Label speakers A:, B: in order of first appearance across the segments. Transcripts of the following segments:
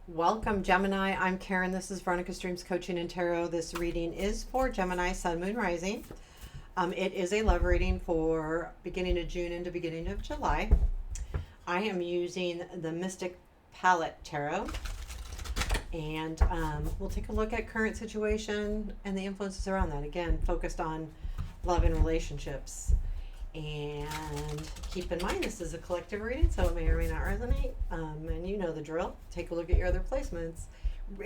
A: Welcome, Gemini. I'm Karen. This is Veronica Streams Coaching and Tarot. This reading is for Gemini, Sun, Moon, Rising. It is a love reading for beginning of June into beginning of July. I am using the Mystic Palette Tarot. And we'll take a look at current situation and the influences around that. Again, focused on love and relationships. And keep in mind, this is a collective reading, so it may or may not resonate. And you know the drill. Take a look at your other placements.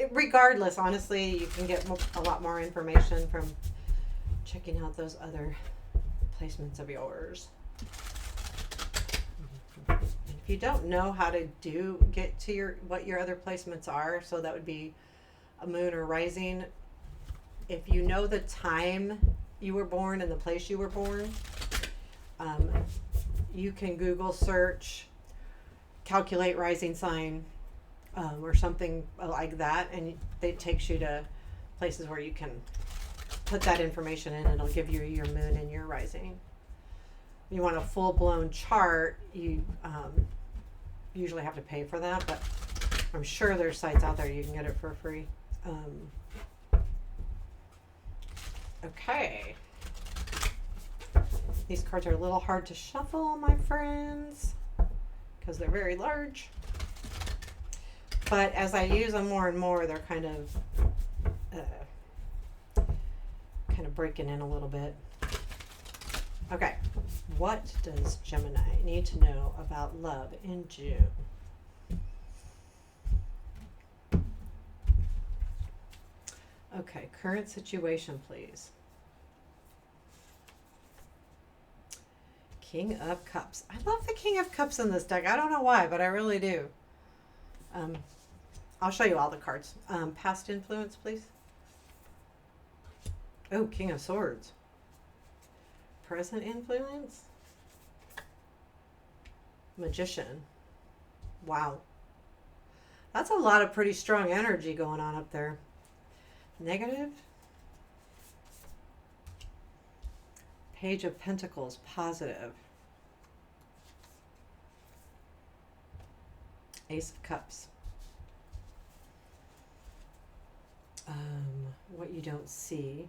A: Regardless, honestly, you can get a lot more information from checking out those other placements of yours. If you don't know how to get to what your other placements are, so that would be a moon or rising. If you know the time you were born and the place you were born, you can Google search, calculate rising sign, or something like that, and it takes you to places where you can put that information in, and it'll give you your moon and your rising. If you want a full-blown chart, you usually have to pay for that, but I'm sure there's sites out there you can get it for free. Okay. These cards are a little hard to shuffle, my friends, because they're very large. But as I use them more and more, they're kind of breaking in a little bit. Okay, what does Gemini need to know about love in June? Okay, current situation, please. King of Cups. I love the King of Cups in this deck. I don't know why, but I really do. I'll show you all the cards. Past influence, please. Oh, King of Swords. Present influence. Magician. Wow. That's a lot of pretty strong energy going on up there. Negative. Page of Pentacles. Positive. Ace of Cups. What you don't see.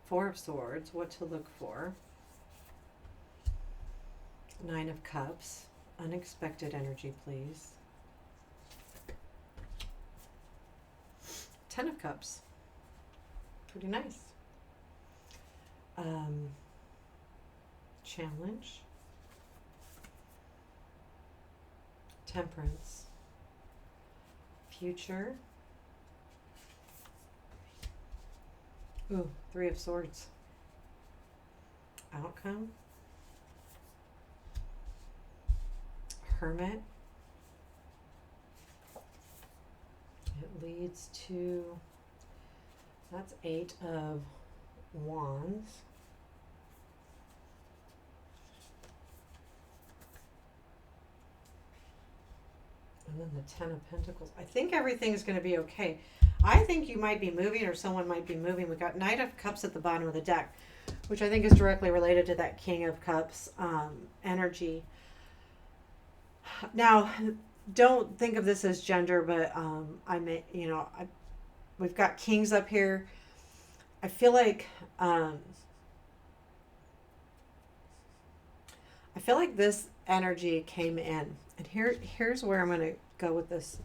A: Four of Swords. What to look for. Nine of Cups. Unexpected energy, please. Ten of Cups. Pretty nice. Challenge. Temperance. Future. Ooh, Three of Swords. Outcome. Hermit. It leads to, that's Eight of Wands. And then the Ten of Pentacles. I think everything's going to be okay. I think you might be moving, or someone might be moving. We got Knight of Cups at the bottom of the deck, which I think is directly related to that King of Cups energy. Now, don't think of this as gender, but we've got kings up here. I feel like this energy came in, and here's where I'm going to go with this.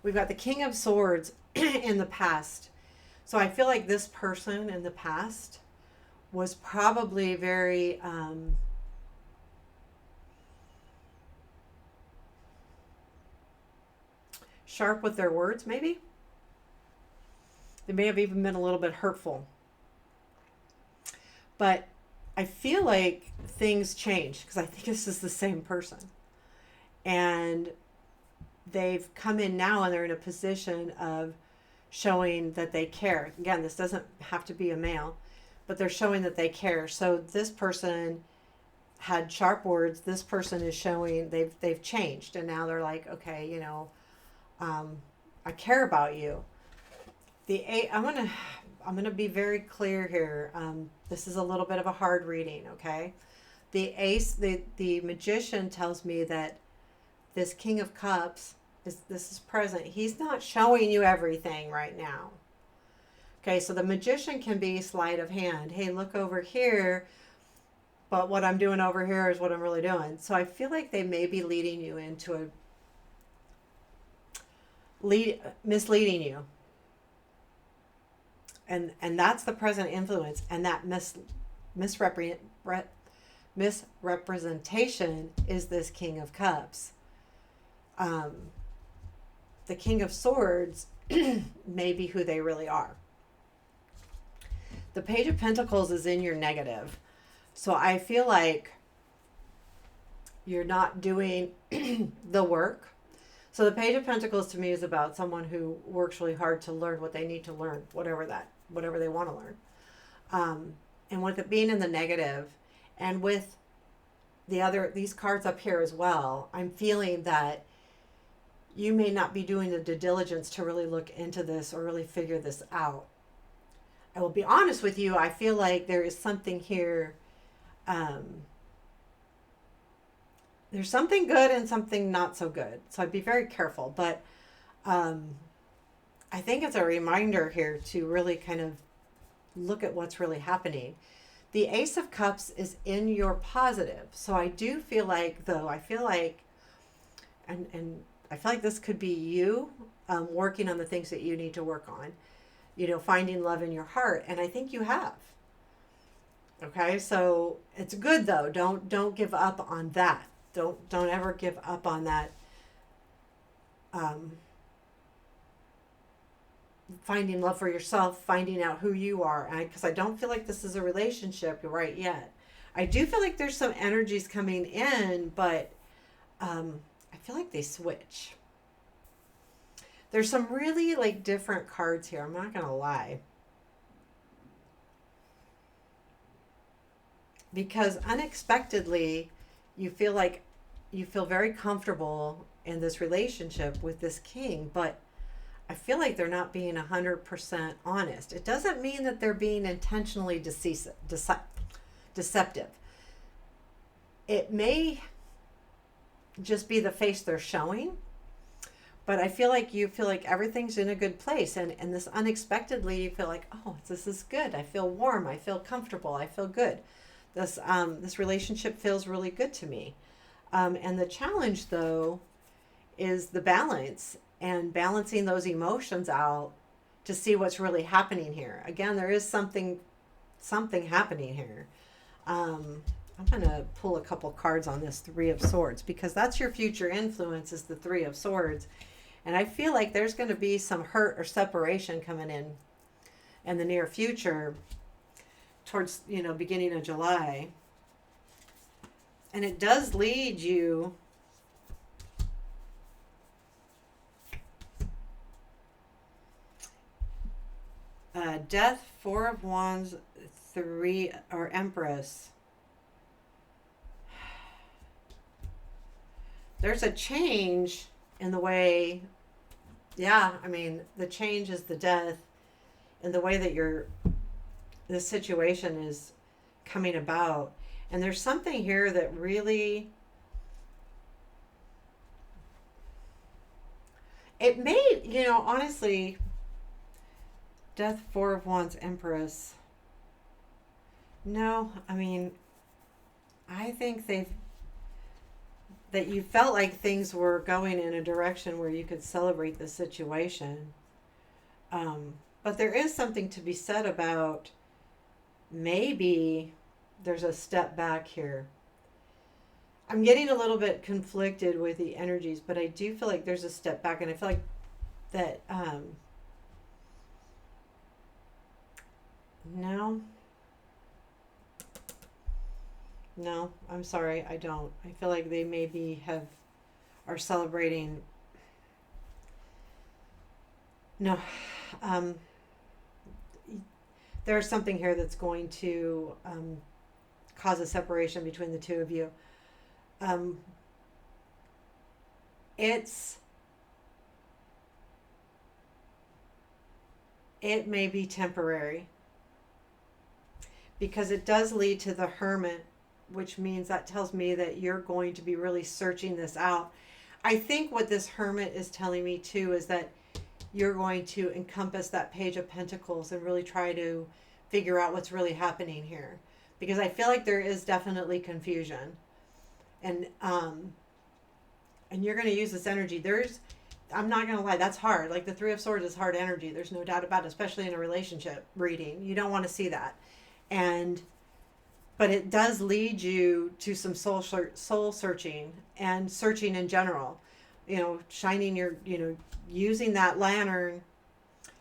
A: We've got the King of Swords in the past, so I feel like this person in the past was probably very sharp with their words. Maybe they may have even been a little bit hurtful, but I feel like things changed, because I think this is the same person, and they've come in now and they're in a position of showing that they care. Again, this doesn't have to be a male, but they're showing that they care. So this person had sharp words. This person is showing they've changed, and now they're like, okay, I care about you. The eight. I'm gonna be very clear here. This is a little bit of a hard reading, okay? The ace, the magician tells me that this King of Cups, this is present. He's not showing you everything right now. Okay, so the Magician can be sleight of hand. Hey, look over here, but what I'm doing over here is what I'm really doing. So I feel like they may be leading you into misleading you. And that's the present influence, and that misrepresentation is this King of Cups. The King of Swords may be who they really are. The Page of Pentacles is in your negative. So I feel like you're not doing the work. So the Page of Pentacles to me is about someone who works really hard to learn what they need to learn, whatever they want to learn. And with it being in the negative, and with these cards up here as well, I'm feeling that you may not be doing the due diligence to really look into this or really figure this out. I will be honest with you, I feel like there is something here. There's something good and something not so good. So I'd be very careful. But I think it's a reminder here to really kind of look at what's really happening. The Ace of Cups is in your positive. So I do feel like, though, I feel like this could be you working on the things that you need to work on. Finding love in your heart. And I think you have. Okay, so it's good though. Don't give up on that. Don't ever give up on that. Finding love for yourself, finding out who you are. Because I don't feel like this is a relationship right yet. I do feel like there's some energies coming in, but I feel like they switch. There's some really different cards here. I'm not going to lie. Because unexpectedly, you feel very comfortable in this relationship with this king, but I feel like they're not being 100% honest. It doesn't mean that they're being intentionally deceptive. It may just be the face they're showing. But I feel like you feel like everything's in a good place. And this unexpectedly, you feel like, oh, this is good. I feel warm. I feel comfortable. I feel good. This relationship feels really good to me. And the challenge, though, is the balance and balancing those emotions out to see what's really happening here. Again, there is something happening here. I'm going to pull a couple cards on this Three of Swords because that's your future influence is the Three of Swords. And I feel like there's going to be some hurt or separation coming in the near future towards, beginning of July. And it does lead you Death, Four of Wands, Three, or Empress. There's a change in the way, the change is the death in the way that this situation is coming about. And there's something here that really, it may, honestly, Death, Four of Wands, Empress. No, I think that you felt like things were going in a direction where you could celebrate the situation. But there is something to be said about maybe there's a step back here. I'm getting a little bit conflicted with the energies, but I do feel like there's a step back, and I feel like that, No, I'm sorry, I don't. I feel like they maybe are celebrating. No, there's something here that's going to cause a separation between the two of you. It may be temporary because it does lead to the Hermit, which means that tells me that you're going to be really searching this out. I think what this Hermit is telling me too is that you're going to encompass that Page of Pentacles and really try to figure out what's really happening here, because I feel like there is definitely confusion, and you're going to use this energy. I'm not going to lie, that's hard. Like the Three of Swords is hard energy. There's no doubt about it, especially in a relationship reading. You don't want to see that. But it does lead you to some soul searching and searching in general. Shining using that lantern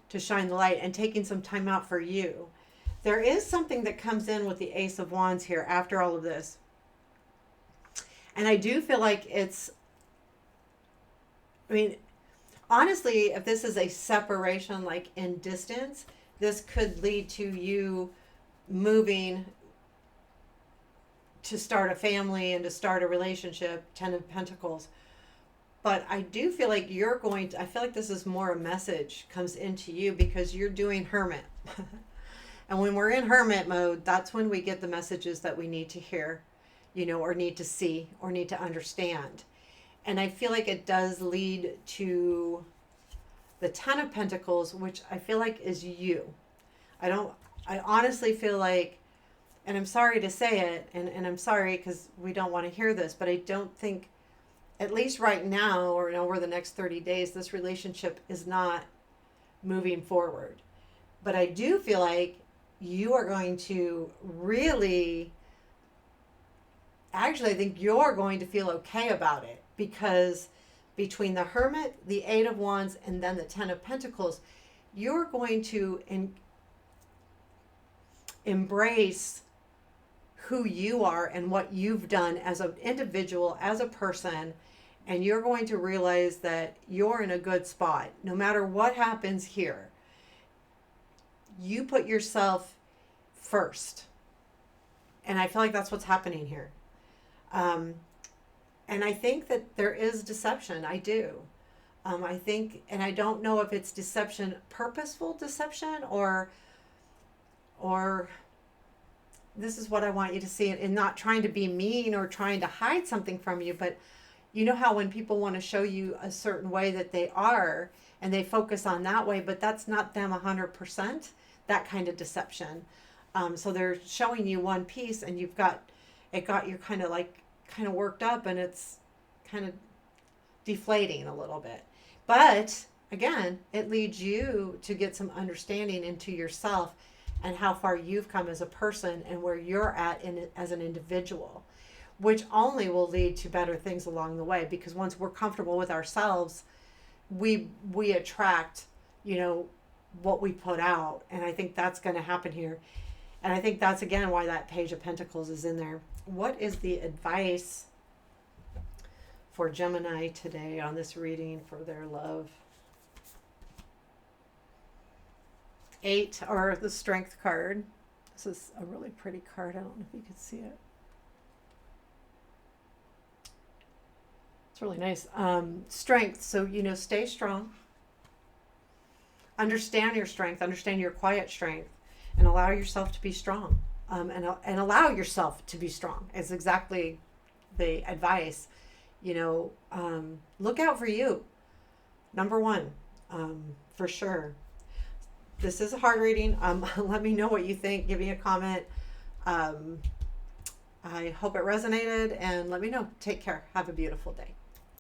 A: to shine the light and taking some time out for you. There is something that comes in with the Ace of Wands here after all of this. And I do feel like honestly, if this is a separation, like in distance, this could lead to you moving to start a family and to start a relationship, 10 of Pentacles. But I do feel like I feel like this is more a message comes into you because you're doing Hermit. And when we're in Hermit mode, that's when we get the messages that we need to hear, or need to see or need to understand. And I feel like it does lead to the 10 of Pentacles, which I feel like is you. I honestly feel like, and I'm sorry to say it, and I'm sorry because we don't want to hear this, but I don't think, at least right now or over the next 30 days, this relationship is not moving forward. But I do feel like you are going to really, actually, I think you're going to feel okay about it, because between the Hermit, the Eight of Wands, and then the 10 of Pentacles, you're going to embrace who you are and what you've done as an individual, as a person, and you're going to realize that you're in a good spot. No matter what happens here, you put yourself first. And I feel like that's what's happening here. And I think that there is deception. I do. I think, and I don't know if it's deception, purposeful deception, or this is what I want you to see, and not trying to be mean or trying to hide something from you. But you know how when people want to show you a certain way that they are, and they focus on that way, but that's not them 100%, that kind of deception. So they're showing you one piece, and you got you kind of worked up, and it's kind of deflating a little bit. But again, it leads you to get some understanding into yourself and how far you've come as a person and where you're at as an individual, which only will lead to better things along the way. Because once we're comfortable with ourselves, we attract, what we put out. And I think that's going to happen here. And I think that's, again, why that Page of Pentacles is in there. What is the advice for Gemini today on this reading for their love? 8, or the Strength card. This is a really pretty card. I don't know if you can see it. It's really nice. Strength. So, stay strong. Understand your strength. Understand your quiet strength. And allow yourself to be strong. And allow yourself to be strong. It's exactly the advice. Look out for you. Number one, for sure. This is a hard reading. Let me know what you think. Give me a comment. I hope it resonated, and let me know. Take care. Have a beautiful day.